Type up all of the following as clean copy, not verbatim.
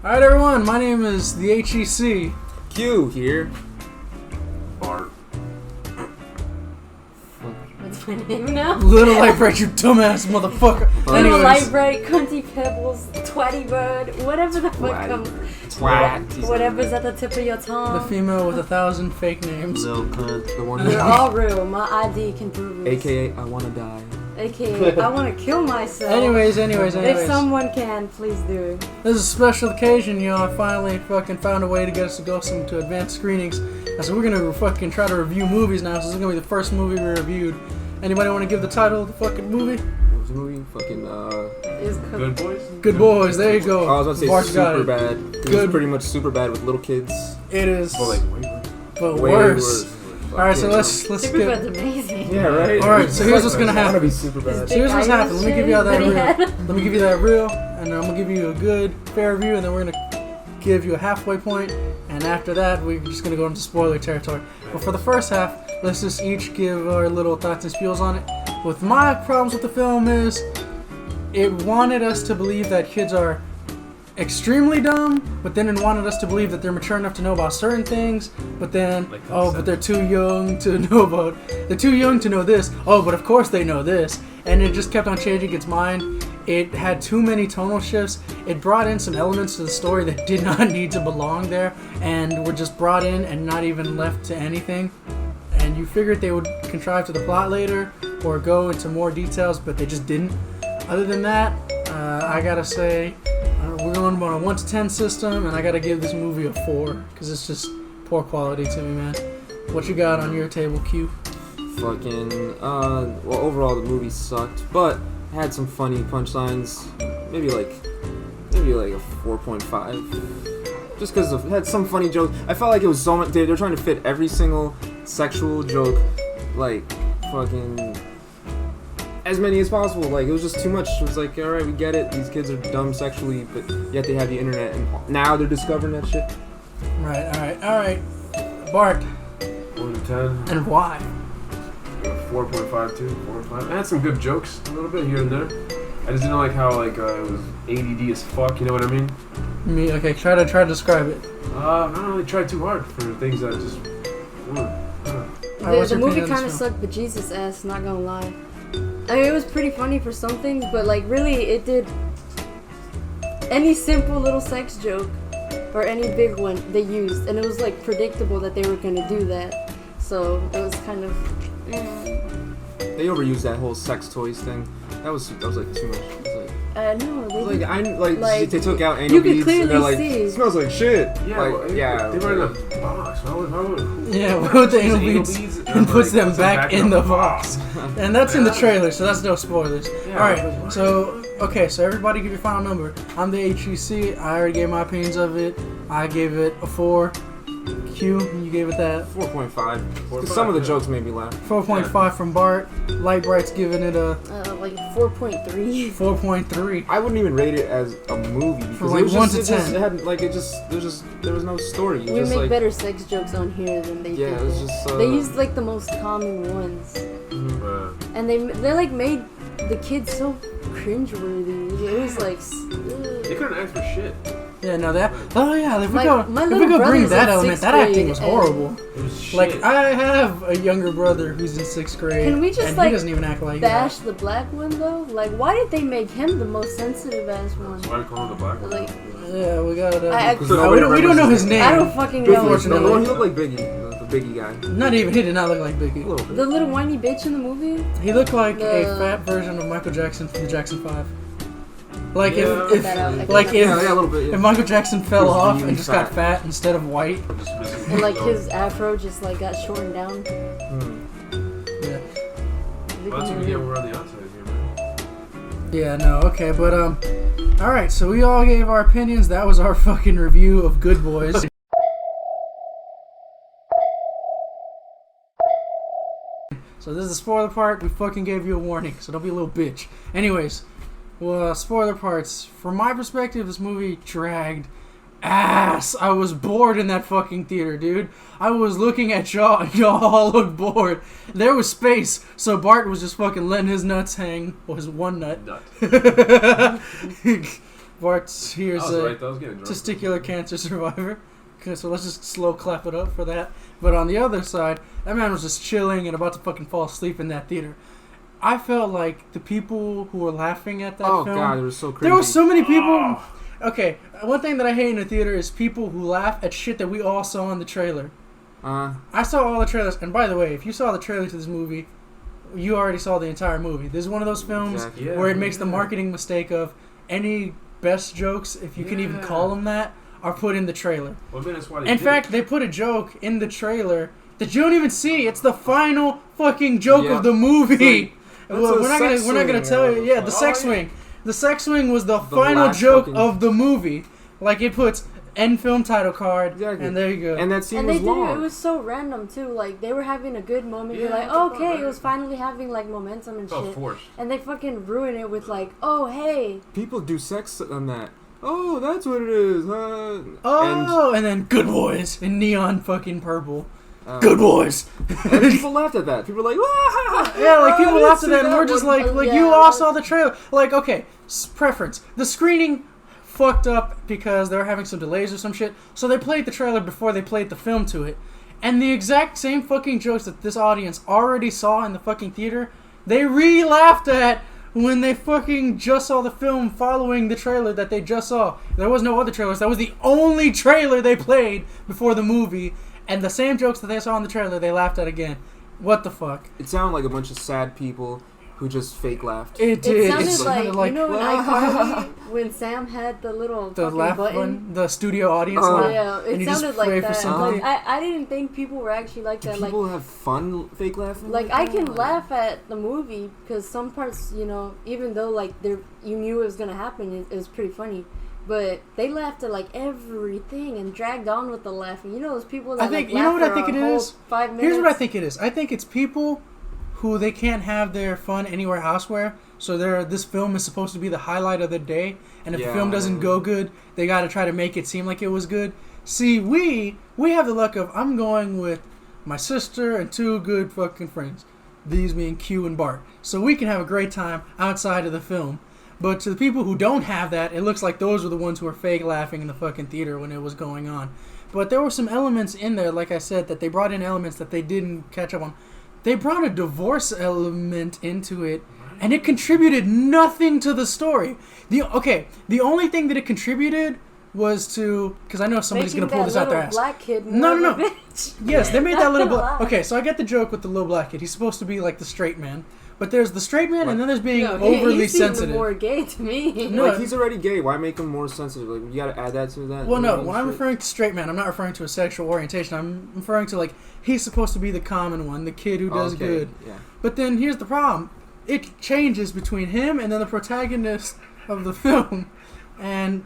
Alright everyone, my name is the H.E.C. Q here. Bart. What's my name now? Little Light Bright, you dumbass motherfucker. Little Anyways, Light Bright, Cunty Pebbles, Twatty Bird, whatever the fuck comes. Twat. Whatever's at the tip of your the tongue. female with 1,000 fake names. Little cunt. The one They're all real. My ID can prove it. AKA I wanna die. AKA I want to kill myself. Anyways. If someone can, please do. This is a special occasion, you know. I finally fucking found a way to get us to go to advanced screenings. So we're gonna fucking try to review movies now. So this is gonna be the first movie we reviewed. Anybody want to give the title of the fucking movie? What was the movie? Fucking Is Good Boys? Good Boys. There you go. I was about to say Bart's got super it. bad. It Good. was pretty much super bad with little kids. It is, Well, like, way worse. but Way worse. All right, so Yeah. let's Superbad's get. amazing. Yeah, right. All right, so here's what's gonna I wanna happen. be super bad. So here's what's happening. Let me give you all that Big real. Daddy. Let me give you that real, and then I'm gonna give you a good, fair review, and then we're gonna give you a halfway point, and after that, we're just gonna go into spoiler territory. But for the first half, let's just each give our little thoughts and spiels on it. With my problems with the film is, it wanted us to believe that kids are extremely dumb, but then it wanted us to believe that they're mature enough to know about certain things, but then, Like oh, but they're too young to know about, they're too young to know this, oh, but of course they know this, and it just kept on changing its mind. It had too many tonal shifts. It brought in some elements to the story that did not need to belong there, and were just brought in and not even left to anything. And you figured they would contrive to the plot later, or go into more details, but they just didn't. Other than that, I gotta say, we're going on a 1 to 10 system, and I gotta give this movie a 4, because it's just poor quality to me, man. What you got on your table, Q? Fucking. Well, overall the movie sucked, but had some funny punchlines. Maybe like a 4.5. Just because it had some funny jokes. I felt like it was so much. They're trying to fit every single sexual joke, like fucking as many as possible. Like it was just too much. It was like, all right, we get it. These kids are dumb sexually, but yet they have the internet, and now they're discovering that shit. Right, alright. Bart, 1 to 10. and why? 4.5 too. 4.5. It had some good jokes, a little bit here and there. I just didn't like how it was ADD as fuck. You know what I mean? Me, okay, try to describe it. I don't really try too hard for things that just. What's The your movie opinion on kind of this film? sucked, but Jesus ass, not gonna lie. I mean, it was pretty funny for some things, but like really, it did any simple little sex joke or any big one they used, and it was like predictable that they were gonna do that. So it was kind of. They overused that whole sex toys thing. That was like too much. No, they didn't. Like they took out anal you could beads and they're like, clearly see. it smells like shit. Yeah, like, well, yeah. They were in a box. How would Yeah, with the anal beads and puts them back in the box. And that's in the trailer, so that's no spoilers. Yeah, Alright, so everybody give your final number. I'm the H.E.C. I already gave my opinions of it. I gave it a 4. Q, you gave it that 4.5. 4.5, Some of the yeah. jokes made me laugh. 4.5 from Bart. Light Bright's giving it a Like 4.3. 4.3. I wouldn't even rate it as a movie because like it was 1 just, to it just 10. it had like there was no story. It was We just make like, better sex jokes on here than they yeah, did. it was just. They used like the most common ones, and they like made the kids so cringeworthy. It was like. They couldn't ask for shit. Yeah, no, that. Oh yeah, if we Like, go, my if we little go bring brother's that in element, 6th that acting grade, was and- horrible. It was shit. Like I have a younger brother who's in 6th grade. Can we just, and like, he doesn't even act like Bash that. the black one though. Like, why did they make him the most sensitive ass one? That's why we call him the black one. Like, Yeah, we got. I- Because we don't know his name. I don't fucking Good know. for his no, Unfortunately. he name. looked like Biggie, the Biggie guy. Not even. He did not look like A Biggie. little bit. The little whiny bitch in the movie. He looked like a The- fat version of Michael Jackson from the Jackson 5. Like Yeah. if That out, I like can- if Yeah, a little bit. if Yeah. Michael Jackson fell He was off really and just got fat. fat instead of white. Just missing And like the his afro just like got shortened down. Yeah. Well, that's what we get when we're on the outside here, man. Yeah. No. Okay. But All right. So we all gave our opinions. That was our fucking review of Good Boys. So this is the spoiler part. We fucking gave you a warning, so don't be a little bitch. Anyways, well, spoiler parts. From my perspective, this movie dragged ass. I was bored in that fucking theater, dude. I was looking at y'all, and y'all all looked bored. There was space, so Bart was just fucking letting his nuts hang. Well, his one nut. Bart's here's I was a right, though. I was getting drunk. testicular cancer survivor. Okay, so let's just slow clap it up for that. But on the other side, that man was just chilling and about to fucking fall asleep in that theater. I felt like the people who were laughing at that Oh film. god, it was so crazy. There were so many people. Okay, one thing that I hate in the theater is people who laugh at shit that we all saw in the trailer. I saw all the trailers, and by the way, if you saw the trailer to this movie, you already saw the entire movie. This is one of those films Exactly. where it makes the marketing mistake of any best jokes, if you can even call them that, are put in the trailer. Well, I mean, that's why they In did fact, they put a joke in the trailer that you don't even see. It's the final fucking joke of the movie. Well, we're not gonna tell you. Yeah, the sex swing. The sex swing was the final joke of the movie. Like it puts end film title card, and there you go. And that scene and was they long. did it. It was so random too. Like they were having a good moment. You're like, okay, it was finally having like momentum and shit. Forced. And they fucking ruin it with like, oh hey. People do sex on that. Oh, that's what it is. And then good boys in neon fucking purple. Good boys. And people laughed at that. People were like, ah, yeah, like people laughed at that, and we're just like yeah, you all saw the trailer. Like, okay, preference. The screening fucked up because they were having some delays or some shit, so they played the trailer before they played the film to it. And the exact same fucking jokes that this audience already saw in the fucking theater, they re-laughed at when they fucking just saw the film following the trailer that they just saw. There was no other trailers. That was the only trailer they played before the movie. And the same jokes that they saw in the trailer, they laughed at again. What the fuck? It sounded like a bunch of sad people who just fake laughed. It did. It sounded like, you know, in iCarly, when Sam had the little the fucking laugh button. the studio audience laugh. Yeah, and it you just sounded pray like for that. something. Like, I didn't think people were actually like that. Do people have fun fake laughing? Like I can laugh at the movie because some parts, you know, even though like you knew it was gonna happen, it was pretty funny. But they laughed at like everything and dragged on with the laughing. You know those people that I think like, you know laugh what I for think a it whole is. 5 minutes. Here's what I think it is. I think it's people who they can't have their fun anywhere elsewhere. So this film is supposed to be the highlight of the day, and if the film doesn't go good, they got to try to make it seem like it was good. See, we have the luck of I'm going with my sister and 2 good fucking friends, these being Q and Bart. So we can have a great time outside of the film. But to the people who don't have that, it looks like those were the ones who were fake laughing in the fucking theater when it was going on. But there were some elements in there, like I said, that they brought in elements that they didn't catch up on. They brought a divorce element into it, and it contributed nothing to the story. The only thing that it contributed was to, because I know somebody's going to pull this out their ass. Black kid No. Bitch. Yes, they made that little Not black. Okay, so I get the joke with the little black kid. He's supposed to be like the straight man. But there's the straight man, and then there's being overly he seemed sensitive. more gay to me. No. Like, he's already gay. Why make him more sensitive? Like, you gotta add that to that? Well, no. When I'm referring to straight man, I'm not referring to a sexual orientation. I'm referring to, like, he's supposed to be the common one, the kid who does good. Yeah. But then here's the problem. It changes between him and then the protagonist of the film. And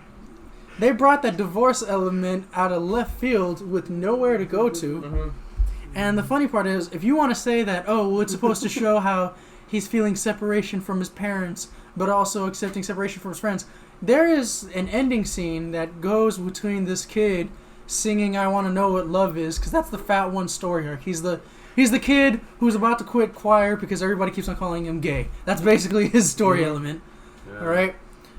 they brought that divorce element out of left field with nowhere to go to. Mm-hmm. And the funny part is, if you want to say that, it's supposed to show how he's feeling separation from his parents, but also accepting separation from his friends. There is an ending scene that goes between this kid singing "I Want to Know What Love Is," because that's the fat one story arc. He's the kid who's about to quit choir because everybody keeps on calling him gay. That's basically his story element. Yeah. All right.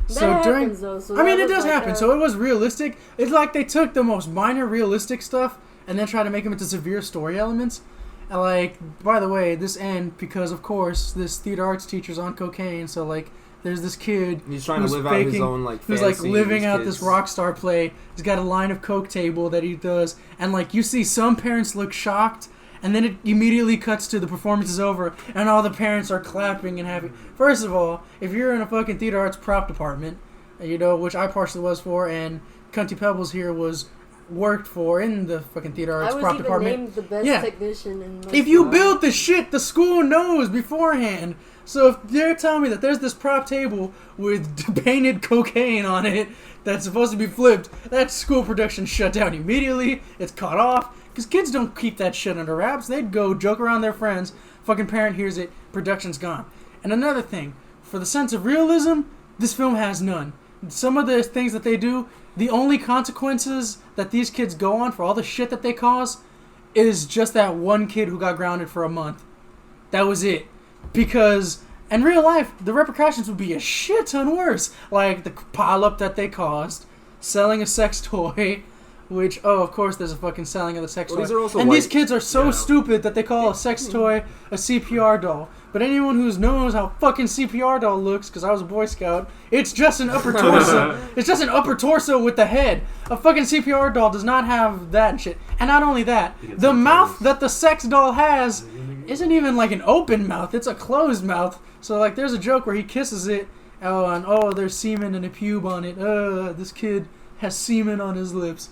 That happens, though. So it does happen. So it was realistic. It's like they took the most minor realistic stuff and then tried to make them into severe story elements. And like, by the way, this end because of course this theater arts teacher's on cocaine, so like there's this kid he's trying to live out his own like who's like living out this rock star play. He's got a line of coke table that he does, and like you see some parents look shocked, and then it immediately cuts to the performance is over and all the parents are clapping and happy. First of all, if you're in a fucking theater arts prop department, you know, which I partially was for, and Cunty Pebbles here worked for in the fucking theater arts prop department. I was even named the best technician in my If you build the shit, the school knows beforehand. So if they're telling me that there's this prop table with painted cocaine on it that's supposed to be flipped, that school production shut down immediately. It's cut off. Because kids don't keep that shit under wraps. They'd go joke around their friends. Fucking parent hears it. Production's gone. And another thing, for the sense of realism, this film has none. Some of the things that they do, the only consequences that these kids go on for all the shit that they cause is just that one kid who got grounded for a month. That was it. Because In real life, the repercussions would be a shit ton worse. Like the pileup that they caused, selling a sex toy, which, of course, there's a fucking selling of the sex toy. These are also and white. these kids are so stupid that they call a sex toy a CPR doll. But anyone who knows how fucking CPR doll looks, because I was a Boy Scout, it's just an upper torso. It's just an upper torso with the head. A fucking CPR doll does not have that and shit. And not only that, the mouth that the sex doll has isn't even like an open mouth. It's a closed mouth. So like, there's a joke where he kisses it, and there's semen and a pube on it. This kid has semen on his lips.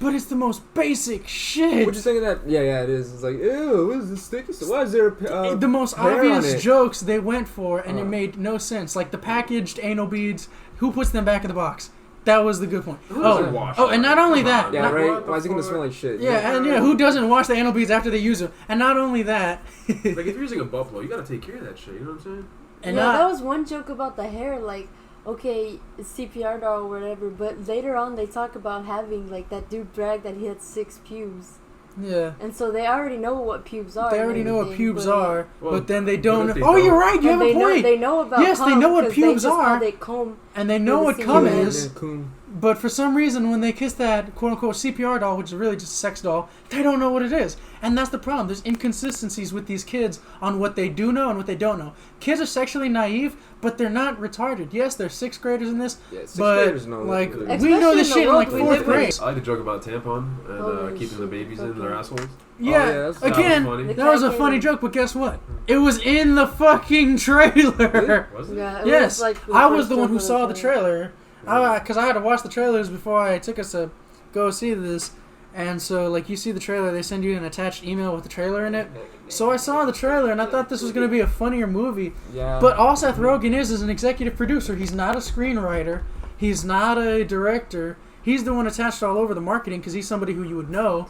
But it's the most basic shit. What you think of that? Yeah, it is. It's like, ew, what is this sticky stuff? Why is there the most obvious jokes they went for, and it made no sense. Like the packaged anal beads, who puts them back in the box? That was the good point. And not only that. Yeah, right? Why is it going to smell like shit? Yeah, and who doesn't wash the anal beads after they use them? And not only that. Like, if you're using a buffalo, you gotta take care of that shit, you know what I'm saying? And that was one joke about the hair, like, okay, it's CPR doll or whatever, but later on they talk about having, like, that dude bragged that he had 6 pubes. Yeah. And so they already know what pubes are. They already know what pubes are, but then they don't know. You're right, you have a point. They know about yes, cum, they know what pubes are. They comb and they know what cum is. Yeah, But for some reason, when they kiss that quote-unquote CPR doll, which is really just a sex doll, they don't know what it is. And that's the problem. There's inconsistencies with these kids on what they do know and what they don't know. Kids are sexually naive, but they're not retarded. Yes, they're 6th graders in this, yeah, 6th but graders know like, that. we know this Especially shit in like in the world 4th we live grade. I like to joke about tampon and Holy keeping the babies in their assholes. Yeah, that again, was funny. that was a funny joke, but guess what? It was in the fucking trailer. Was it? Yeah, it Yes, was like I was first the one joke who of saw the trailer. trailer. Because I had to watch the trailers before I took us to go see this. And so, like, you see the trailer, they send you an attached email with the trailer in it. So I saw the trailer, and I thought this was going to be a funnier movie. Yeah. But all Seth Rogen is an executive producer. He's not a screenwriter. He's not a director. He's the one attached all over the marketing because he's somebody who you would know.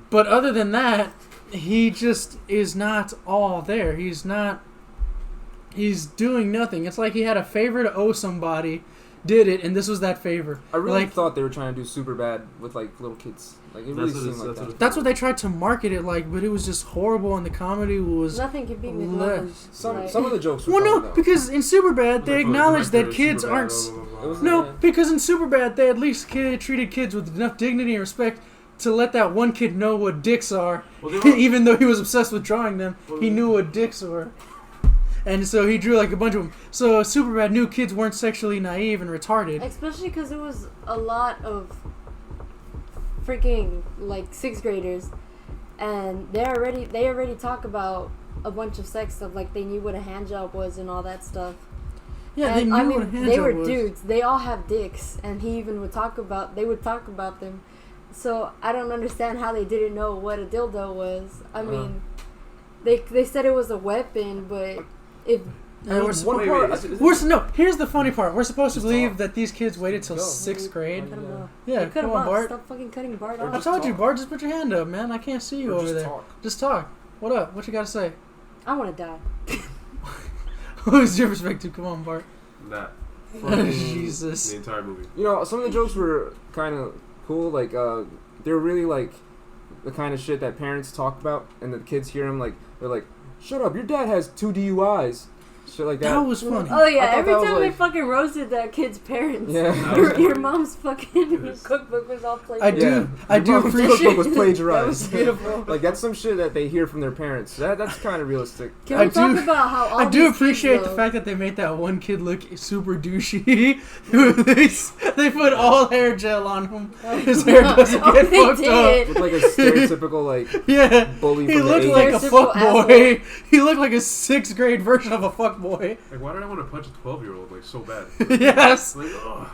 But other than that, he just is not all there. He's doing nothing. It's like he had a favor to owe somebody, did it, and this was that favor. I really like, thought they were trying to do super bad with like little kids. Like it really seemed like that. That's what they tried to market it like, but it was just horrible, and the comedy was nothing can beat McDonald's. Some of the jokes were well, no, funny, though. because in Superbad they acknowledged that kids aren't. Because in Superbad they at least treated kids with enough dignity and respect to let that one kid know what dicks are, even though he was obsessed with drawing them. He knew what dicks were. And so he drew like a bunch of them. So Superbad knew kids weren't sexually naive and retarded. Especially because it was a lot of freaking like 6th graders, and they already talk about a bunch of sex stuff. Like they knew what a hand job was and all that stuff. Yeah, and, they knew what a hand they job were was. dudes. They all have dicks, and he even would talk about. They would talk about them. So I don't understand how they didn't know what a dildo was. I mean, they said it was a weapon, but if here's the funny part. We're supposed to believe that these kids waited till 6th grade. I don't know. Yeah, Cut come him on, off. Bart. Stop fucking cutting Bart I off. told you, Bart. Just put your hand up, man. I can't see you over there. Just talk. What up? What you got to say? I want to die. Who's your perspective? Come on, Bart. That. Jesus. The entire movie. You know, some of the jokes were kind of cool. Like, they were really like the kind of shit that parents talk about, and the kids hear them. Like, they're like, "Shut up! Your dad has 2 DUIs." Shit like that. That was funny. Oh yeah, I thought every that was time they like- fucking roasted that kid's parents. Yeah. Your mom's fucking cookbook was all plagiarized. I do Your mom's appreciate cookbook was That was plagiarized. beautiful. Like that's some shit that they hear from their parents. That's kind of realistic. Can we talk about how all I do these appreciate kids, the fact that they made that one kid look super douchey. they put all hair gel on him. His hair doesn't get they fucked did. Looked like a stereotypical like Yeah, bully he from looked the like a 80s. fuck Stereotypical boy. He looked like a 6th grade version of a fuck boy. Like, why did I want to punch a 12-year-old like so bad? Yes. Like, ugh.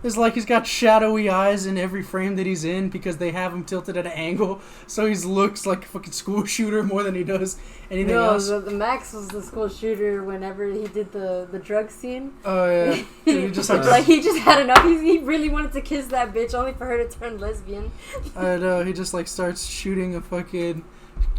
It's like he's got shadowy eyes in every frame that he's in because they have him tilted at an angle, so he looks like a fucking school shooter more than he does anything else. No, the Max was the school shooter whenever he did the drug scene. Oh yeah, he just like he just had enough. He really wanted to kiss that bitch only for her to turn lesbian. I know, he just like starts shooting a fucking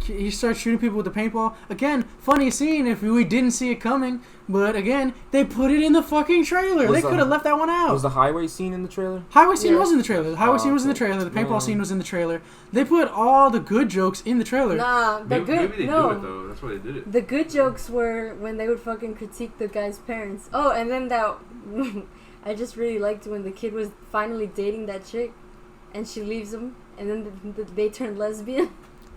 he starts shooting people with the paintball. Again, funny scene if we didn't see it coming. But again, they put it in the fucking trailer. They could have left that one out. Was the highway scene in the trailer? Highway scene was in the trailer. The highway scene was in the okay. trailer. The paintball scene was in the trailer. They put all the good jokes in the trailer. Nah, Maybe they do it though. That's why they did it. The good jokes were when they would fucking critique the guy's parents. Oh, and then that I just really liked when the kid was finally dating that chick, and she leaves him, and then they turned lesbian.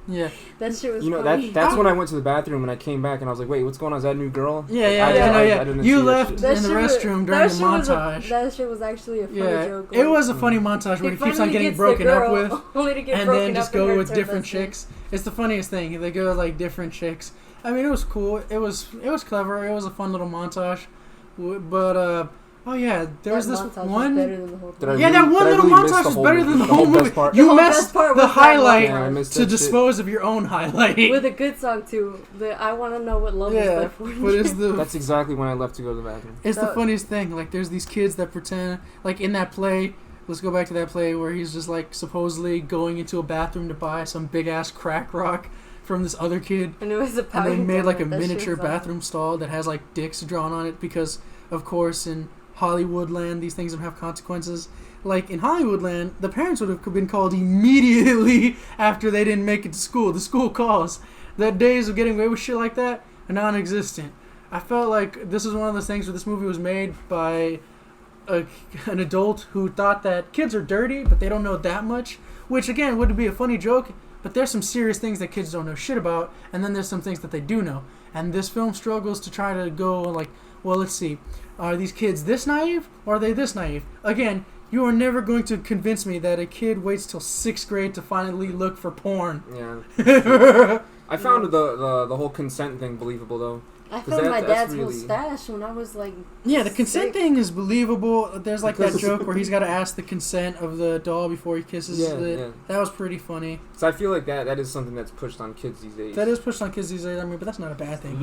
Yeah. That shit was You know, funny. that's when I went to the bathroom and I came back and I was like, wait, what's going on? Is that a new girl? Yeah, I didn't You see that left shit. in the restroom during the montage. That shit was actually a funny joke. It was a funny montage where he keeps on getting broken up with, only to get and broken then just up and go her with turn different lesbian. chicks. It's the funniest thing. They go like different chicks. I mean, it was cool. It was clever. It was a fun little montage. But oh yeah, there was this montage one. Was better than the whole thing. That one little montage was better than the whole movie. Part? You whole messed best part the was that highlight Yeah, I missed to that dispose of your own highlight. With a good song too. The I Want to Know What Love Is Like For but it's the That's exactly when I left to go to the bathroom. it's the funniest thing. Like, there's these kids that pretend, like in that play. Let's go back to that play where he's just like supposedly going into a bathroom to buy some big ass crack rock from this other kid, And it was a and powder they made like a donut. That shit miniature was awesome. bathroom stall that has like dicks drawn on it because, of course, in Hollywood land these things don't have consequences. Like in Hollywood land, the parents would have been called immediately after they didn't make it to school. The school calls. The days of getting away with shit like that are non-existent. I felt like this is one of those things where this movie was made by an adult who thought that kids are dirty, but they don't know that much. Which again would be a funny joke, but there's some serious things that kids don't know shit about, and then there's some things that they do know. And this film struggles to try to go like, well, let's see, are these kids this naive or are they this naive? Again, you are never going to convince me that a kid waits till 6th grade to finally look for porn. Yeah. I found the whole consent thing believable though. I found my that's dad's really- mustache when I was like. Yeah, the consent 6. thing is believable. There's like that joke where he's got to ask the consent of the doll before he kisses it. Yeah. That was pretty funny. So I feel like that is something that's pushed on kids these days. That is pushed on kids these days. I mean, but that's not a bad thing.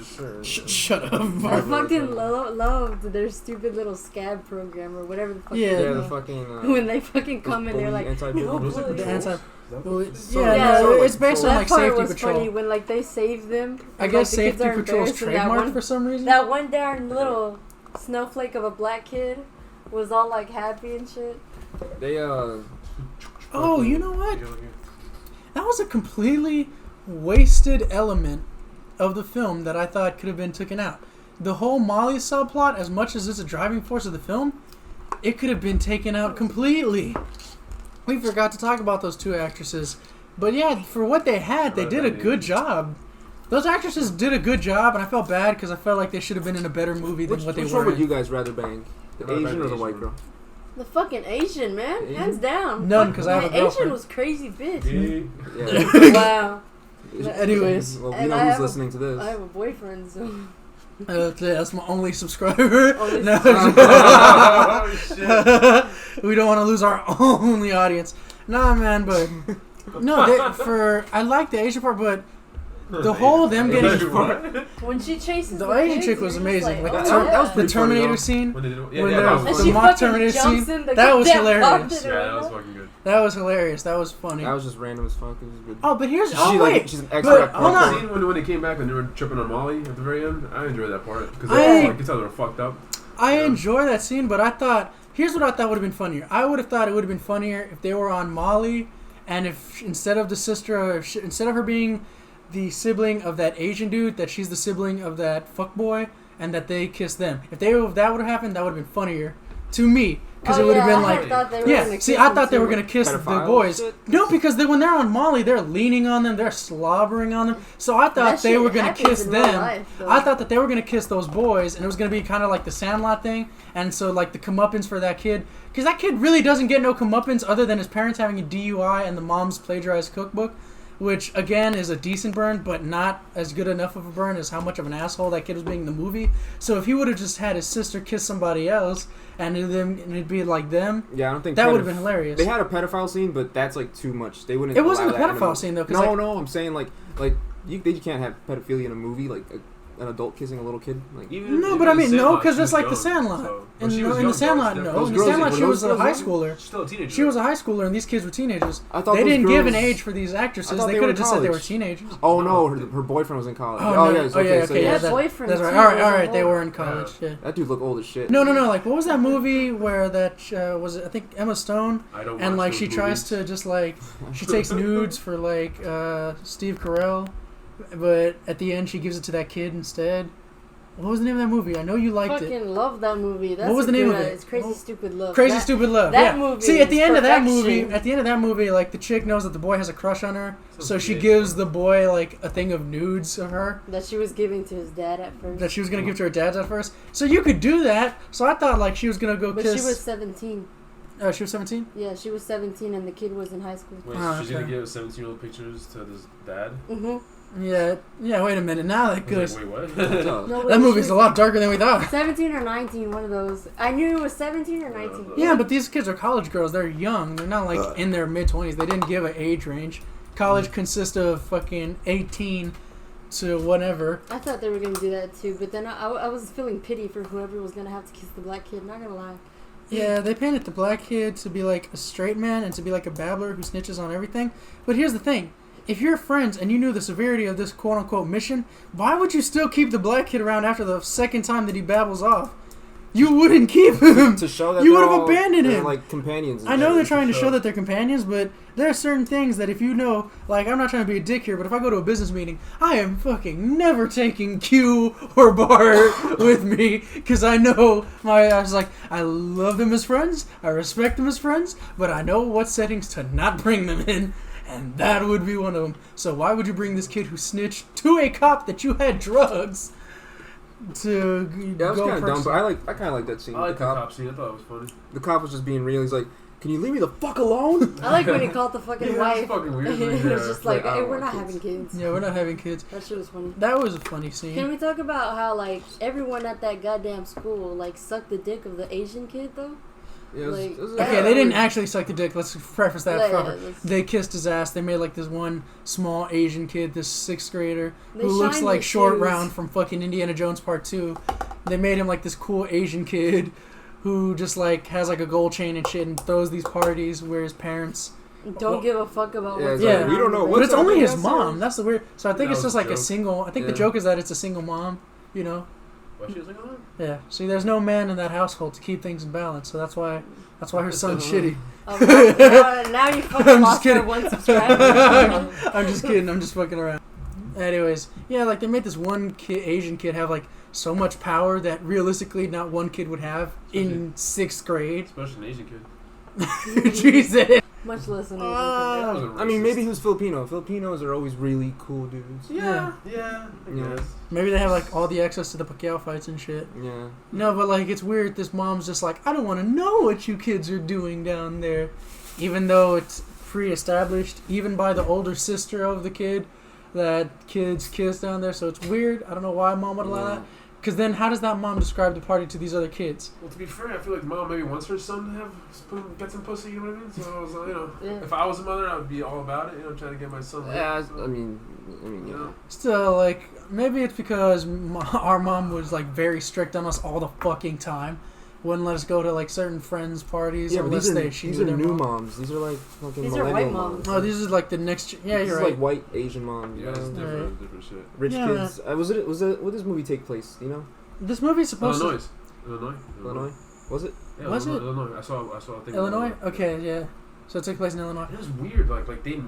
Sure. Shut up. I fucking loved their stupid little scab program or whatever the fuck. Yeah. they Yeah, the do. fucking. When they fucking come in, they're like, anti-bully. "Oh, boy." The anti. Well, Yeah, it's based on That like part safety was patrol. funny when like they save them. I and, guess like, the kids safety are patrol's embarrassed, and that trademarked one- for some reason. That one darn little snowflake of a black kid was all like happy and shit. They Oh, you know what? That was a completely wasted element of the film that I thought could have been taken out. The whole Molly subplot, as much as it's a driving force of the film, it could have been taken out completely. We forgot to talk about those two actresses. But yeah, for what they had, they did a good job. Those actresses did a good job, and I felt bad because I felt like they should have been in a better movie than what they which were one would in. you guys rather bang? The Asian or the white girl? The fucking Asian, man. Asian? Hands down. None, 'cause I have a Asian girlfriend. was crazy bitch. Yeah. Wow. Anyways. Well, we And know I who's have a- listening to this. I have a boyfriend, so. That's my only subscriber. Only No. Oh, shit. We don't want to lose our only audience. Nah, man, but no, I like the Asian part, but the whole them getting When she chases the the Asian kids, chick was you're amazing. just Like oh, the, yeah. that was the pretty funny, Terminator though. scene. When they did, When yeah, they're- that And was the she mock fucking Terminator jumps scene, in the that was goddamn hilarious. cockpit or yeah, that was whatever. fucking good. That was hilarious. That was funny. That was just random as fuck. It was good. Oh, but here's She, oh like, wait, she's an but expert. hold The on. scene when they came back and they were tripping on Molly at the very end, I enjoyed that part because I- like, you tell they were fucked up. I enjoy that scene, but I thought here's what I thought would have been funnier. I would have thought it would have been funnier if they were on Molly, and if instead of the sister, instead of her being the sibling of that Asian dude, that she's the sibling of that fuckboy, and that they kiss them. If that would have happened, that would have been funnier to me. Because it would have been like, I thought they were gonna kiss the Pedophile boys. shit? No, because when they're on Molly, they're leaning on them, they're slobbering on them. So I thought That they shit were gonna happens kiss in real them. life, though. I thought that they were gonna kiss those boys, and it was gonna be kind of like the Sandlot thing. And so like the comeuppance for that kid, because that kid really doesn't get no comeuppance other than his parents having a DUI and the mom's plagiarized cookbook. Which, again, is a decent burn, but not as good enough of a burn as how much of an asshole that kid was being in the movie. So if he would have just had his sister kiss somebody else, and it'd be like them, Yeah, I don't think that would have been hilarious. They had a pedophile scene, but that's like too much. They wouldn't. It wasn't allow a that in pedophile movie. scene, though. 'Cause No, like, no, I'm saying like you can't have pedophilia in a movie. Like an adult kissing a little kid? Like, Even No, in but I the mean, no, Sandlot, because she it's was like the young, Sandlot. so- In Well, she was the young, Sandlot, though. no. Those In the girls- Sandlot, were she those was a girls high young? schooler. She's still a teenager. She was a high schooler, and these kids were teenagers. I thought They those didn't give an girls- age for these I actresses. thought They they could were have just said they were college. teenagers. Oh no, her boyfriend was in college. Oh, no. yes, Oh, yeah, okay, yeah. yeah, That boyfriend, That's right. too, All right, was all a right. They whole- were in college. Yeah. That dude looked old as shit. No. Like, what was that movie where that was it? I think Emma Stone, I don't and watch like those she tries movies. to just like she takes nudes for like Steve Carell, but at the end she gives it to that kid instead. What was the name of that movie? I know you liked it. Fucking love that movie. That's What was a the name good of one. it? It's Crazy Stupid Love. Crazy That- Stupid Love. that yeah. movie See, at the is end of that movie, perfection. like the chick knows that the boy has a crush on her, Sounds so she gay. gives the boy like a thing of nudes of her That she was giving to his dad at first. that she was gonna give to her dad's at first. So you could do that. So I thought like she was gonna go But kiss. she was 17. Oh, she was 17. Yeah, she was 17 and the kid was in high school. Wait, Oh, she's okay. gonna give 17-year-old pictures to this dad? Mm-hmm. Yeah. Wait a minute. Now that I goes. was like, wait, what? No, That movie's a lot darker than we thought. 17 or 19, one of those. I knew it was 17 or 19. Yeah, but these kids are college girls. They're young. They're not like in their mid 20s. They didn't give an age range. College consists of fucking 18 to whatever. I thought they were going to do that too, but then I was feeling pity for whoever was going to have to kiss the black kid, not going to lie. Yeah, they painted the black kid to be like a straight man and to be like a babbler who snitches on everything. But here's the thing. If you're friends and you knew the severity of this quote-unquote mission, why would you still keep the black kid around after the second time that he babbles off? You wouldn't keep him. To show that You they're would've all- abandoned they're him. like companions. and I know shit. they're trying to show. show that they're companions, but there are certain things that if you know, like, I'm not trying to be a dick here, but if I go to a business meeting, I am fucking never taking Q or Bart with me, because I know I was like, I love them as friends, I respect them as friends, but I know what settings to not bring them in, and that would be one of them. So why would you bring this kid who snitched to a cop that you had drugs to Yeah, that was go kind of dumb, person- but I kind of like that scene. I with like the the cop. cop scene. I thought it was funny. The cop was just being real. He's like, "Can you leave me the fuck alone?" I like when he called the fucking Yeah, that's wife. fucking weird. He was Yeah. just like, Like, I hey, don't we're want not kids. having kids. Yeah, we're not having kids. That shit was funny. That was a funny scene. Can we talk about how, like, everyone at that goddamn school, like, sucked the dick of the Asian kid, though? Yeah, it was- Like, it was- Okay, they didn't actually suck the dick. Let's preface that Yeah, proper. let's- They kissed his ass. They made like this one small Asian kid, this 6th grader, They who looks shined like his Short shoes. Round from fucking Indiana Jones Part 2. They made him like this cool Asian kid who just like has like a gold chain and shit and throws these parties where his parents. Don't give a fuck about Yeah, what's it's like, going on we don't know with But what's it's it. only his that's mom. it. That's the weird. So I think That it's was just a like a joke. single. I think the Yeah. joke is that it's a single mom. You know. Why she was like, oh, Yeah. See, there's no man in that household to keep things in balance. So that's why her son's shitty. Oh, now you fucking I'm just lost her kidding. one subscriber. I'm just kidding. I'm just fucking around. Anyways, yeah, like they made this one kid, Asian kid have like so much power that realistically not one kid would have in 6th grade. especially an Asian kid. Jesus. Much less than That wasn't I mean, racist. maybe he was Filipino. Filipinos are always really cool dudes. Yeah, I Yeah. guess. Maybe they have like all the access to the Pacquiao fights and shit. Yeah. No, but like it's weird. This mom's just like, I don't want to know what you kids are doing down there, even though it's pre-established, even by the older sister of the kid, that kids kiss down there. So it's weird. I don't know why mom would allow Yeah. that. Because then, how does that mom describe the party to these other kids? Well, to be fair, I feel like the mom maybe wants her son to have get some pussy. You know what I mean? So I was, Yeah. if I was a mother, I would be all about it. Trying to get my son. laid, Yeah, so, I mean, you know. Still, like, maybe it's because our mom was like very strict on us all the fucking time. Wouldn't let us go to like certain friends' parties yeah, but unless these are with their new mom. moms. These are like fucking These are millennial white moms. Oh, these is like the next. Yeah, This you're is right. like white Asian moms. Yeah, you it's know? different, different shit. Rich Yeah, kids. Was it? What does this movie take place? Do you know? This movie's supposed Illinois. Was it? Yeah, Was it? Illinois. I saw a thing. to. Illinois? Okay, yeah. So it took place in Illinois. It was weird. Like they,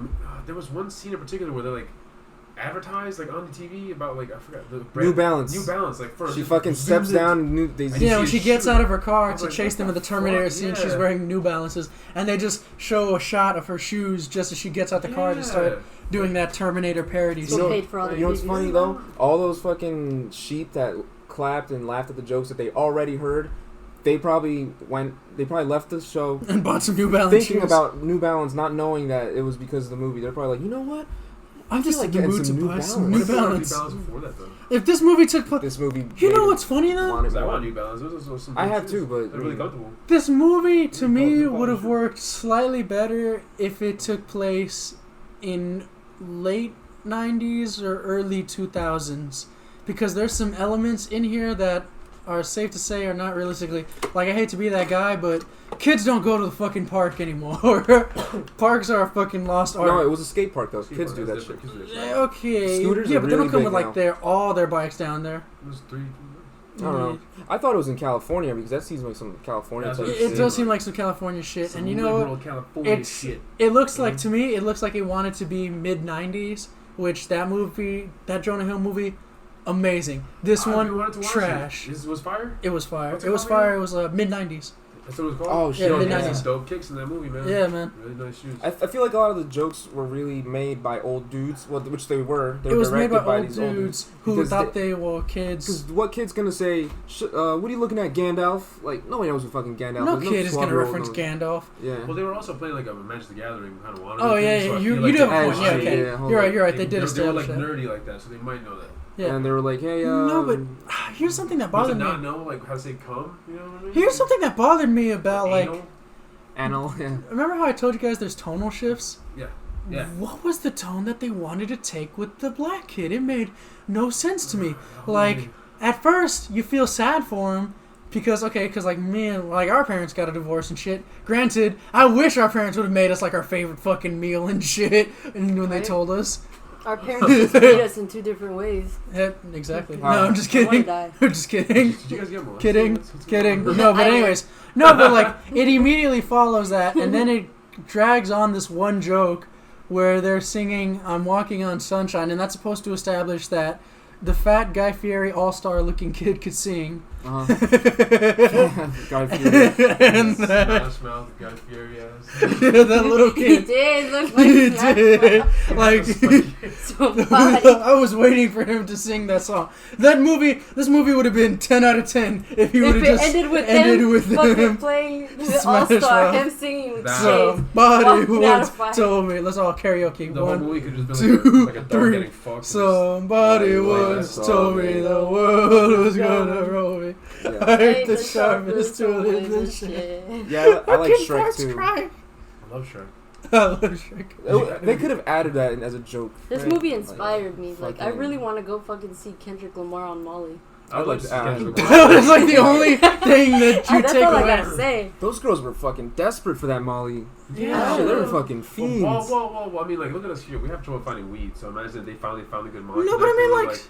there was one scene in particular where they like advertised like on the TV about like I forgot the brand. New Balance. New Balance. Like first. She it fucking zooms steps in. down. They And Yeah, you when see she a gets shoe. out of her I car was to like, chase what them in the the Terminator fuck? scene, she's Yeah. wearing New Balances, and they just show a shot of her shoes just as she gets out the car to start doing that Terminator parody. So You know- paid for all the You know what's babies. funny though? All those fucking sheep that clapped and laughed at the jokes that they already heard, they probably left the show And bought some New Balance thinking shoes. about New Balance, not knowing that it was because of the movie. They're probably like, you know what? I'm just feel in like the getting mood to some New buy some Balance. New New Balance. Balance before that though. If this movie took place, This movie. you made know it- what's funny though? wanted Because I more. want New Balance. Those are some I good have shoes. too, but They're really comfortable. This movie to me New would have Balance. worked slightly better if it took place in late 90s or early 2000s. because there's some elements in here that are safe to say are not realistically. Like, I hate to be that guy, but kids don't go to the fucking park anymore. Parks are a fucking lost art. No, it was a skate park though. Kids do that shit. Okay. Scooters yeah, are but they don't really come big with like now. all their bikes down there. It was 3. I don't know. I thought it was in California because that seems like some California Yeah, type that's It shit. does seem like some California shit, and you know, liberal California it's shit. it looks like to me, it looks like it wanted to be mid '90s, which that Jonah Hill movie, amazing. This I one, wanted to watch trash. This was fire. It was fire. What's It was called fire. again? It was mid '90s. That's what it was called. Oh shit! Yeah, Yo, mid-90s. he had some dope kicks in that movie, man. Yeah, man. Really nice shoes. I feel like a lot of the jokes were really made by old dudes, well, which they were. They It were was made directed by old these dudes who because thought they were kids. Because what kid's gonna say? What are you looking at, Gandalf? Like nobody knows who fucking Gandalf No is. kid is gonna 12-year-old reference knows. Gandalf. Yeah. Well, they were also playing like a Magic the Gathering kind of wannabe Oh thing, yeah, so yeah. I You feel like do have they a point. might- Yeah, okay. Yeah, hold You're right. on. You're right. They did They were establish like that. nerdy like that, so they might know that. Yeah. And they were like, hey, No, but here's something that But to bothered not me. know like how to say come, you know what I mean? Here's something that bothered me about like. Anal? Anal, yeah. Remember how I told you guys there's tonal shifts? Yeah. Yeah. What was the tone that they wanted to take with the black kid? It made no sense to me. Like, at first, you feel sad for him because like me and like our parents got a divorce and shit. Granted, I wish our parents would have made us like our favorite fucking meal and shit and when they Right? told us. Our parents just beat us in 2 different ways. Yeah, exactly. Wow. No, I'm just I wanna kidding. die. I'm just kidding. Did you guys get molested? Kidding. What's Kidding. going on? No, but I did. anyways. No, but like, it immediately follows that, and then it drags on this one joke where they're singing I'm Walking on Sunshine, and that's supposed to establish that the fat Guy Fieri all-star looking kid could sing. Uh-huh. Guy Fieri. And Smash Mouth, Guy Fieri ass. that little He kid. did look like He Smash did. Mouth. Like, Somebody. I was waiting for him to sing that song. This movie would have been 10 out of 10 if he would If have it just ended with him fucking playing the Smash All-Star, Mouth. him singing with That- shades. Somebody walking out once of fire. told me. Let's all karaoke. The whole One, movie could just be two, like a dog three. getting fucked. Somebody once told me the world was gonna roll me. Yeah. I Ain't hate the sharpest tool in the shed. Yeah, I like Fucking Shrek parts too. cry. I love Shrek. I love Shrek. They could have added that in as a joke. This right? movie inspired me. Like, I fucking- really want to go fucking see Kendrick Lamar on Molly. I'd like to see Kendrick Lamar. That was like the only thing that you That's take all I away. gotta say. Those girls were fucking desperate for that Molly. Yeah. Shit, they were fucking fiends. Whoa. I mean, like, look at us here. We have trouble finding weed, so imagine if they finally found a good Molly. No, but I mean, like,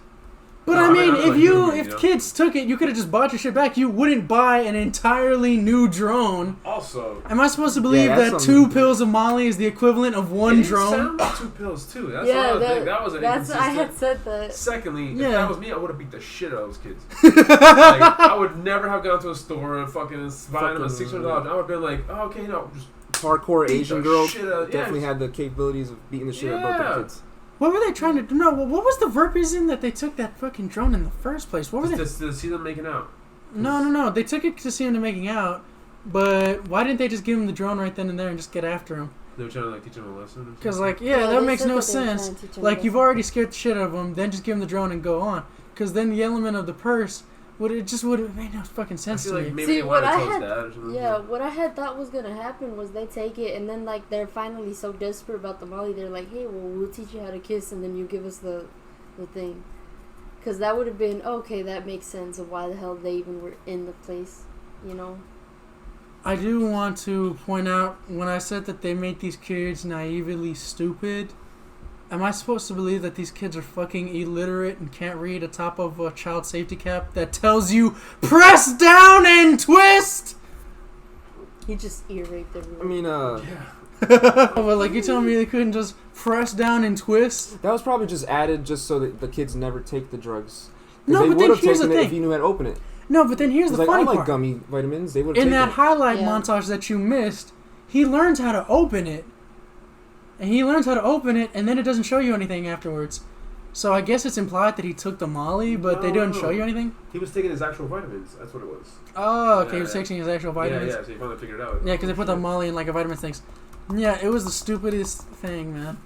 but No, I I mean, mean, I was if like, you, doing it, if you know? kids took it, you could have just bought your shit back. You wouldn't buy an entirely new drone. Also, Am I supposed to believe Yeah, that that's 2 some- pills of Molly is the equivalent of 1 it drone? sound like 2 pills too. That's Yeah, another thing. That was an that's I had inconsistent. said that. Secondly, Yeah. if that was me, I would have beat the shit out of those kids. Like, I would never have gone to a store and fucking buying them a Fucking- $600. I would have been like, oh, okay, no, just Hardcore beat Asian the girl shit out- yeah, definitely had the capabilities of beating the shit out of both Yeah. the kids. What were they trying to do? No, what was the reason that they took that fucking drone in the first place? What were they? just to see them making out. No. They took it to see him to making out, but why didn't they just give him the drone right then and there and just get after him? They were trying to like teach them a lesson. Or something. Because like, Yeah, that they makes said no that they were trying sense. to teach him Like a you've lesson. already scared the shit out of him, then just give him the drone and go on. Because then the element of the purse would have made no fucking I sense feel to like me. maybe See, they what wanted I to tell his had- dad or something. Yeah, what I had thought was gonna happen was they take it and then like they're finally so desperate about the Molly, they're like, hey, well, we'll teach you how to kiss and then you give us the thing. Because that would have been, okay, that makes sense of why the hell they even were in the place, you know? I do want to point out when I said that they make these kids naively stupid. Am I supposed to believe that these kids are fucking illiterate and can't read atop of a child safety cap that tells you press down and twist? He just ear raped everyone. I mean, Yeah. But like you telling me they couldn't just press down and twist? that was probably just added just so that the kids never take the drugs. 'Cause No, they but would then have here's the taken it if thing. you knew how to open it. No, but then here's It's the like, I funny like part. gummy vitamins. They would have In taken that highlight Yeah. montage that you missed, he learns how to open it. And he learns how to open it, and then it doesn't show you anything afterwards. So I guess it's implied that he took the Molly, but they didn't show you anything? He was taking his actual vitamins. That's what it was. Oh, okay, he Yeah, was yeah. taking his actual vitamins. Yeah, so he finally figured it out. Yeah, because they put the Molly in like a vitamin things. Yeah, it was the stupidest thing, man.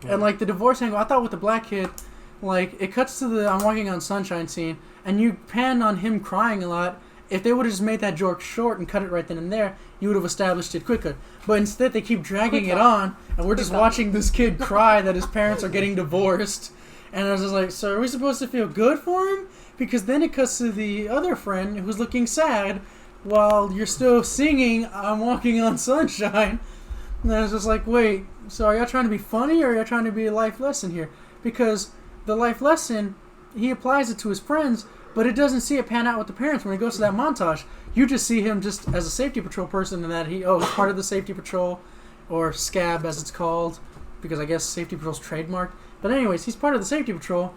Yeah. And like the divorce angle, I thought with the black kid, like it cuts to the I'm walking on sunshine scene, and you pan on him crying a lot. If they would have just made that joke short and cut it right then and there, you would have established it quicker. But instead, they keep dragging it on, and we're just watching this kid cry that his parents are getting divorced. And I was just like, so are we supposed to feel good for him? Because then it cuts to the other friend who's looking sad while you're still singing I'm Walking on Sunshine. And I was just like, wait, so are y'all trying to be funny or are y'all trying to be a life lesson here? Because the life lesson, he applies it to his friends, but it doesn't see it pan out with the parents when he goes to that montage. You just see him just as a safety patrol person and that he's part of the safety patrol, or scab as it's called, because I guess safety patrol's trademarked. But anyways, he's part of the safety patrol,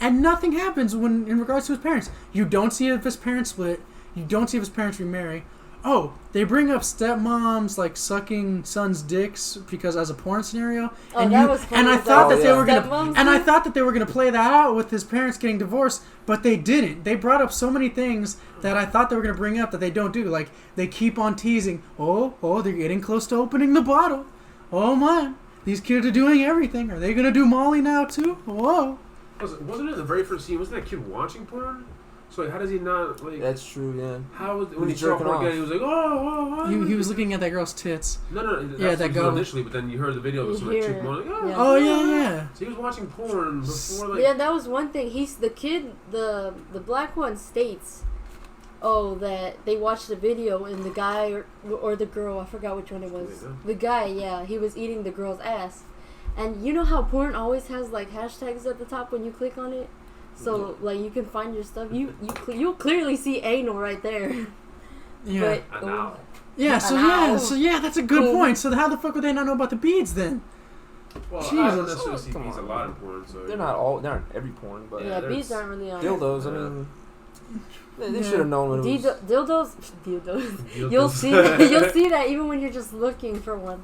and nothing happens when in regards to his parents. You don't see if his parents split. You don't see if his parents remarry. Oh, they bring up stepmoms like sucking sons' dicks because as a porn scenario. Oh, and that was funny. and I thought that they were gonna Stepmoms and I did? thought that they were gonna play that out with his parents getting divorced, but they didn't. They brought up so many things that I thought they were gonna bring up that they don't do. Like they keep on teasing. Oh, they're getting close to opening the bottle. Oh man, these kids are doing everything. Are they gonna do Molly now too? Whoa. Wasn't it the very first scene? Wasn't that kid watching porn? So like, how does he not like? That's true, yeah. How was, He when he was saw jerking porn off. again, he was like, oh. He was looking at that girl's tits. No, Yeah, that's that what girl. initially, but then you heard the video of You some like, hear chick going like, oh. yeah. Oh yeah. So he was watching porn before like. Yeah, that was one thing. He's the kid. The black one states, that they watched the video and the guy or the girl, I forgot which one it was. The guy, yeah, he was eating the girl's ass, and you know how porn always has like hashtags at the top when you click on it. So like you can find your stuff. You'll clearly see anal right there. Yeah. But, Now. Yeah, so that's a good point. So how the fuck would they not know about the beads then? Well, Jesus. I don't necessarily see Come beads a on. lot in porn, so They're not every porn, but yeah, there's beads aren't really on. dildos. I mean, they should have known what it was. Dildos. You'll see that even when you're just looking for one.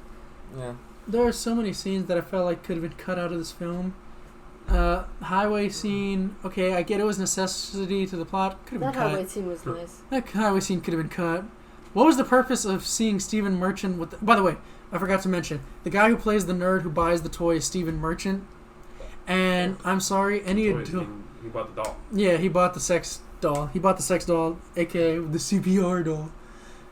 Yeah. There are so many scenes that I felt like could have been cut out of this film. Highway scene. Okay, I get it was necessity to the plot. Could have That been cut. highway scene was nice. That highway scene could have been cut. What was the purpose of seeing Stephen Merchant with... By the way, I forgot to mention, the guy who plays the nerd who buys the toy is Stephen Merchant. And I'm sorry, any Toys, adult... he bought the doll. Yeah, he bought the sex doll. He bought the sex doll, aka the CPR doll.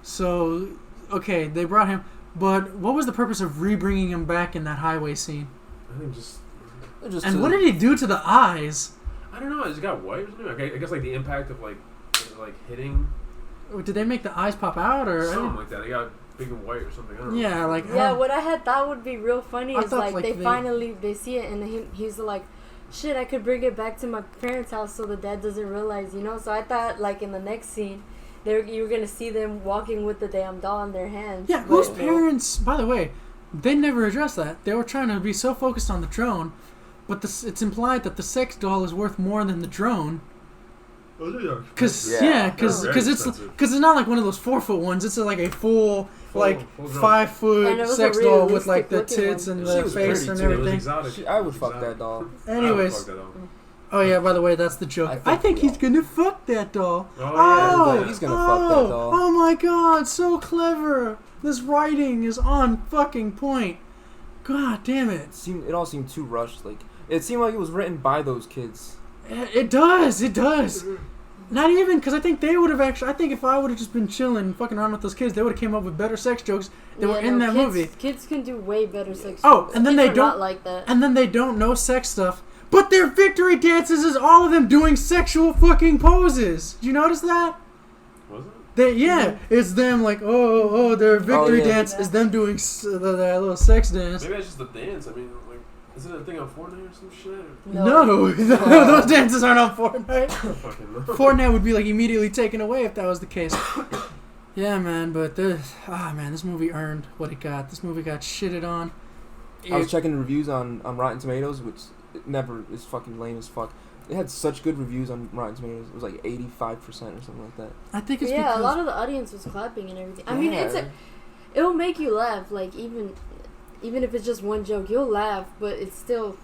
So, okay, they brought him... But what was the purpose of re-bringing him back in that highway scene? I think just And what did he do to the eyes? I don't know. It just got white or something. I guess like the impact of like hitting Or did they make the eyes pop out? Or something like that. They got big and white or something. I don't know. Yeah, like... Yeah, what I had thought would be real funny I is thought, like like, they they- finally they see it and he's like, shit, I could bring it back to my parents' house so the dad doesn't realize, you know. So I thought like in the next scene, you were gonna see them walking with the damn doll in their hands. Yeah, whose parents... By the way, they never addressed that. They were trying to be so focused on the drone, but it's implied that the sex doll is worth more than the drone. Because it's not like one of those 4-foot ones. It's like a full 5 foot And it was a sex doll with like the realistic looking tits one. and She the was face pretty and too. It was everything. Exotic. I would fuck that doll. Anyways, oh yeah, by the way, that's the joke. I think he's gonna fuck that doll. Oh, he's gonna fuck that doll. Oh my god, so clever. This writing is on fucking point. God damn it. It all seemed too rushed. Like it seemed like it was written by those kids. It does. Not even, because I think they would have actually... I think if I would have just been chilling, fucking around with those kids, they would have came up with better sex jokes that were in that movie. Kids can do way better sex. Oh, jokes. and then Kids they are don't... not like that. And then they don't know sex stuff. But their victory dances is all of them doing sexual fucking poses. Did you notice that? Was it? It's them like, their victory dance is them doing that little sex dance. Maybe that's just the dance. I mean, like, is it a thing on Fortnite or some shit? No. Those dances aren't on Fortnite. Fucking no. Fortnite would be like immediately taken away if that was the case. Yeah, man, but this movie earned what it got. This movie got shitted on. I was checking the reviews on Rotten Tomatoes, which it never is fucking lame as fuck. It had such good reviews on Rotten Tomatoes. It was like 85% or something like that. I think it's Yeah, because a lot of the audience was clapping and everything. I mean, it'll make you laugh. Like even if it's just one joke, you'll laugh. But it's still,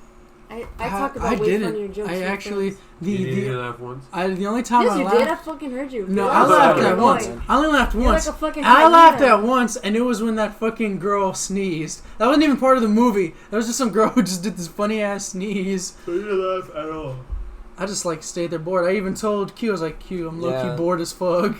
I talk about way funnier jokes. I actually You didn't laugh once? the only time Yes, I you laughed. did. I fucking heard you. No, You're I also laughed fucking at once. annoying. I only laughed You're once. like a fucking I laughed hyena. at once, and it was when that fucking girl sneezed. That wasn't even part of the movie. That was just some girl who just did this funny ass sneeze. So you didn't laugh at all? I just like stayed there bored. I even told Q, I was like, Q, I'm low-key Yeah. bored as fuck.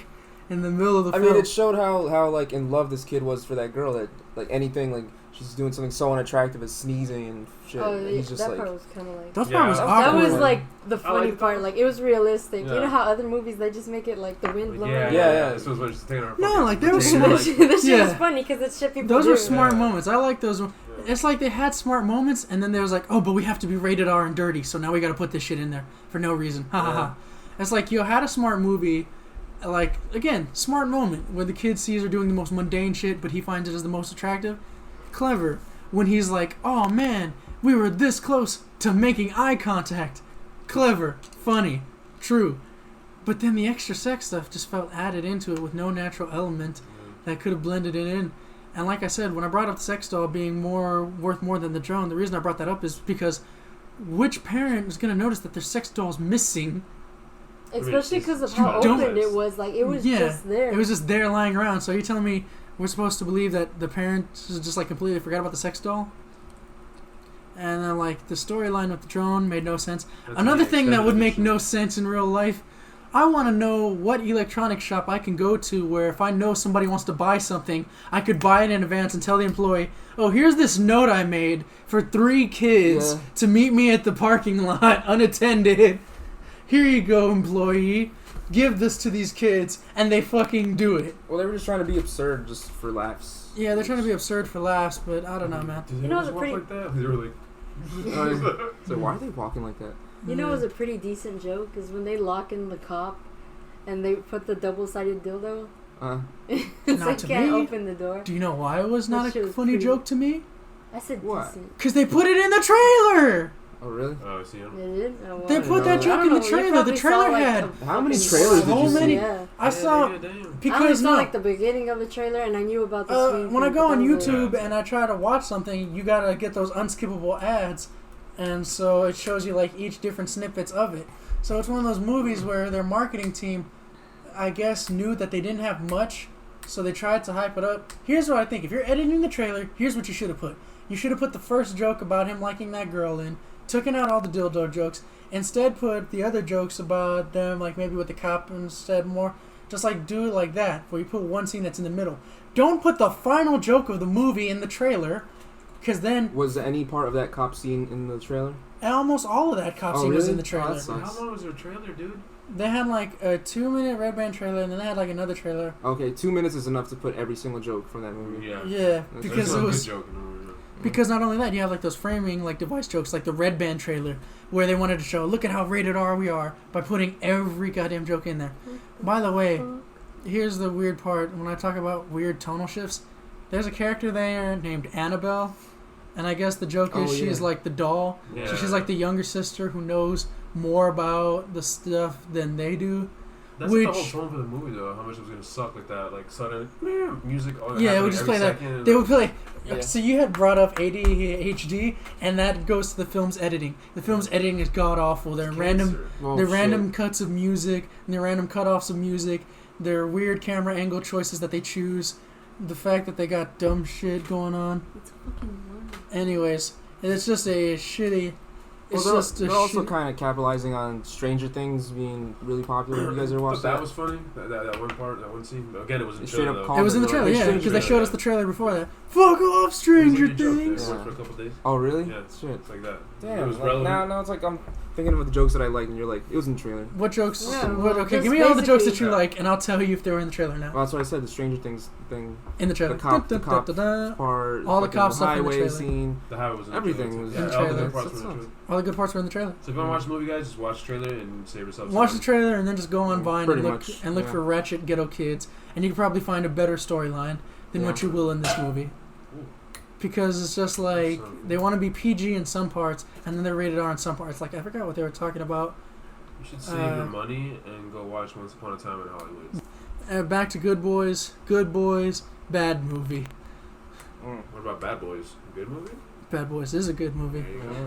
in the middle of the I film. mean, it showed how like in love this kid was for that girl. That like anything like she's doing something so unattractive as sneezing and shit. Oh, and he's just that like, part was kind of like. That Yeah, part was that awkward. That was like the I funny like part. that. Like it was realistic. You Yeah. know how other movies they just make it like the wind blowing. Yeah. This was when she's taking her. No, fucking like, they were potato, smart. like- That shit was Yeah. funny because it's shit people Those do. were smart Yeah. moments. I like those. It's like they had smart moments, and then there was like, oh, but we have to be rated R and dirty, so now we got to put this shit in there for no reason. Ha ha ha. It's like you had a smart movie, like again, smart moment where the kid sees her doing the most mundane shit, but he finds it as the most attractive. Clever when he's like, oh man, we were this close to making eye contact. Clever, funny, true. But then the extra sex stuff just felt added into it with no natural element that could have blended it in. And like I said, when I brought up the sex doll being worth more than the drone, the reason I brought that up is because which parent is going to notice that their sex doll's missing? Especially because of it's how don't- open it was. Like it was just there. It was just there lying around. So you're telling me we're supposed to believe that the parents just like completely forgot about the sex doll? And then like the storyline with the drone made no sense. That's Another the thing that extended would make edition. no sense in real life, I want to know what electronics shop I can go to where if I know somebody wants to buy something, I could buy it in advance and tell the employee, oh, here's this note I made for 3 kids Yeah. to meet me at the parking lot unattended. Here you go, employee. Give this to these kids, and they fucking do it. well, they were just trying to be absurd just for laughs. Yeah, they're trying to be absurd for laughs, but I don't know, man. Did they You know, always it's a walk pretty- like that? They were like. So why are they walking like that? You know, it was a pretty decent joke is when they lock in the cop, and they put the double-sided dildo. Not They to can't me. open the door. Do you know why it was That not shit a was funny pretty- joke to me? I said What? decent. Because they put it in the trailer! Oh really? Oh, I see him. They did? Oh, wow. They didn't put know that that. joke I in don't the know, you trailer. The probably trailer saw, like, had... the How many fucking trailers did so you see? many. Yeah. I saw... Yeah, damn. I only Because saw no. like the beginning of the trailer, and I knew about the scene. When I go on but that was it. YouTube and I try to watch something, you gotta get those unskippable ads, and so it shows you like each different snippets of it. So it's one of those movies where their marketing team, I guess, knew that they didn't have much, so they tried to hype it up. Here's what I think: if you're editing the trailer, here's what you should have put. You should have put the first joke about him liking that girl in, taken out all the dildo jokes, instead put the other jokes about them, like maybe with the cop instead more. Just like do it like that, where you put one scene that's in the middle. Don't put the final joke of the movie in the trailer, because then Was any part of that cop scene in the trailer? almost all of that cop Oh, scene was really? in the Oh, trailer. that sucks. How long was their trailer, dude? They had like a 2-minute Red Band trailer, and then they had like another trailer. Okay, 2 minutes is enough to put every single joke from that movie. Yeah. Yeah, That's because There's it no was good joke in the movie, no. because not only that, you have like those framing like device jokes, like the Red Band trailer, where they wanted to show, look at how rated R we are by putting every goddamn joke in there. By the way, here's the weird part. When I talk about weird tonal shifts, there's a character there named Annabelle, and I guess the joke is Oh, she's yeah. like the doll. Yeah. So she's like the younger sister who knows more about the stuff than they do. That's which- the whole tone for the movie, though. How much it was gonna suck like that, like sudden music. Yeah, it would just play that. They would play. Yeah. So you had brought up ADHD, and that goes to the film's editing. The film's editing is god awful. They're random. Oh, They're shit. random cuts of music, and they're random cutoffs of music. They're weird camera angle choices that they choose. The fact that they got dumb shit going on. It's fucking long. Anyways, it's just a shitty. It's Well, just a they're also shit. kind of capitalizing on Stranger Things being really popular. You guys ever But watched that that? was funny. That one part, that one scene. But again, it was in They the straight trailer, up though. called It was in the Like, trailer, yeah, Stranger because they showed us Things. the trailer before that. Fuck off, It was a Stranger good joke, Things. They Yeah. were for a couple days. Oh really? Yeah, Shit. it's like that. Damn. It was Like, relevant. now it's like I'm thinking of the jokes that I like, and you're like, it was in the trailer. What jokes? Yeah, what, well, okay, just give me all the jokes that basically- you Yeah. like, and I'll tell you if they were in the trailer now. Well, that's what I said. The Stranger Things thing In the trailer. the cop Dun, dun, dun, dun, dun. part, All the fucking cop stuff in the highway trailer. scene. The highway was in the Everything trailer, was too. in Yeah, the all the trailer. good parts That were in the sucks. trailer. All the good parts were in the trailer. So if you want to watch the movie, guys, just watch the trailer and save yourself. Watch some the trailer and then just go on Vine Pretty and look much, and look yeah. for ratchet ghetto kids, and you can probably find a better storyline than what Yeah. you will in this movie. Because it's just like they want to be PG in some parts, and then they're rated R in some parts. Like I forgot what they were talking about. You should save your money and go watch Once Upon a Time in Hollywood. Back to Good Boys. Good Boys. Bad movie. What about Bad Boys? Good movie? Bad Boys is a good movie.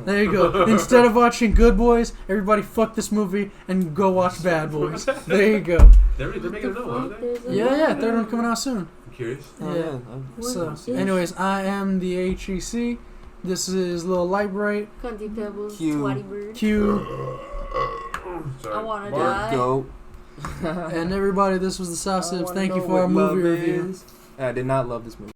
There you go. There you go. Instead of watching Good Boys, everybody fuck this movie and go watch Bad Boys. There you go. They're making another one, aren't they? There's a Yeah, third one coming out soon. I'm curious. Oh, Yeah. I've So, seen it. anyways, I am the H.E.C. This is Lil Lightbright. Cunty Pebbles, Q. Twatty Bird. Q. Sorry. I wanna Bart. die. Go. And everybody, this was the South Sibs. I Thank you know for our what love movie review. is. I did not love this movie.